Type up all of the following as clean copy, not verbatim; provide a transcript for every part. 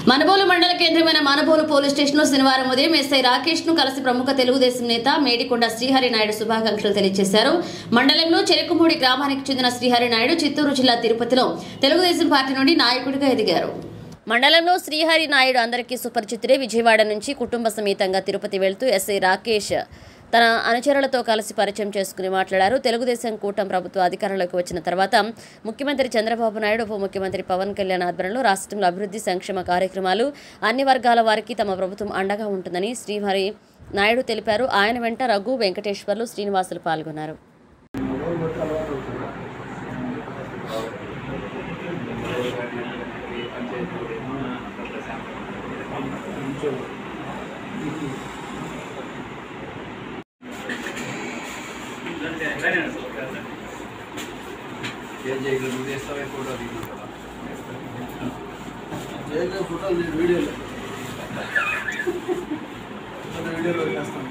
మనబోలు మండల కేంద్రమైన Manubolu police station లో శనివారం ఉదయం ఎస్ఐ రాకేష్ ను కలిసి ప్రముఖ తెలుగుదేశం నేత మేడికొండ శ్రీహరి నాయుడు శుభాకాంక్షలు తెలియజేశారు. మండలంలో చెరుకుమూడి గ్రామానికి చెందిన శ్రీహరి నాయుడు చిత్తూరు జిల్లా తిరుపతిలో తెలుగుదేశం పార్టీ నుండి నాయకుడిగా ఎదిగారు. మండలంలో శ్రీహరి నాయుడు అందరికీ సుపరిచితుడే. విజయవాడ నుంచి కుటుంబ సమేతంగా తిరుపతి వెళ్తూ ఎస్ఐ రాకేష్ తన అనుచరులతో కలిసి పరిచయం చేసుకుని మాట్లాడారు. తెలుగుదేశం కూటమి ప్రభుత్వ అధికారంలోకి వచ్చిన తర్వాత ముఖ్యమంత్రి చంద్రబాబు నాయుడు, ఉప ముఖ్యమంత్రి పవన్ కళ్యాణ్ ఆధ్వర్యంలో రాష్ట్రంలో అభివృద్ధి సంక్షేమ కార్యక్రమాలు అన్ని వర్గాల వారికి తమ ప్రభుత్వం అండగా ఉంటుందని శ్రీహరి నాయుడు తెలిపారు. ఆయన వెంట రఘు, వెంకటేశ్వర్లు, శ్రీనివాసులు పాల్గొన్నారు. ఫోటోలు వీడియోలో వేస్తాను.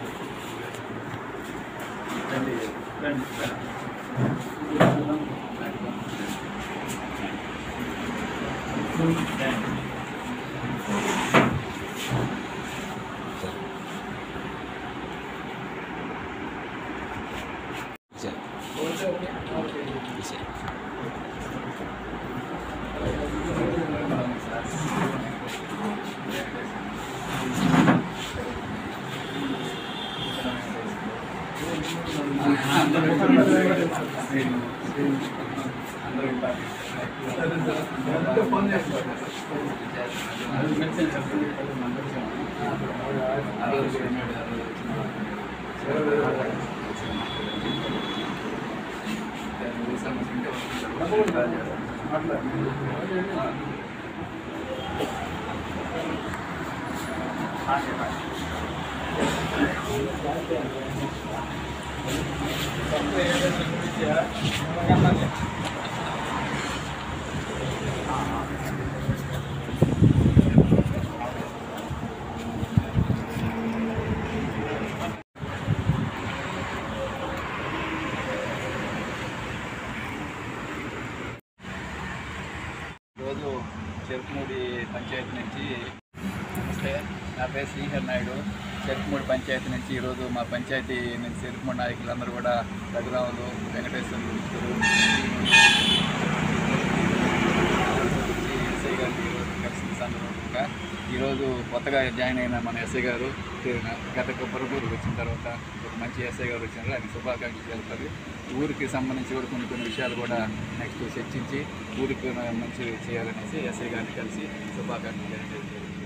రోజు చెరుకుమూడి పంచాయతీ నుంచి నమస్తే, నా పేరు శ్రీహరి నాయుడు. చెరుకుమూడి పంచాయతీ నుంచి ఈరోజు మా పంచాయతీ నుంచి చెరుకుమూడి నాయకులందరూ కూడా రఘురాములు, వెంకటేశ్వర్లు, మిత్రులు ఎస్ఐ గారికి ఈరోజు కలిసిన సందర్భంగా ఈరోజు కొత్తగా జాయిన్ అయిన మన ఎస్ఐ గారు గత పొరుగురికి వచ్చిన తర్వాత ఒక మంచి ఎస్ఐ గారు వచ్చినారు. ఆయన శుభాకాంక్షలు తెలుపుతారు. ఊరికి సంబంధించి కూడా కొన్ని విషయాలు కూడా నెక్స్ట్ చర్చించి ఊరికి మంచి చేయాలనేసి ఎస్ఐ గారిని కలిసి శుభాకాంక్షలు తెలియజేస్తారు.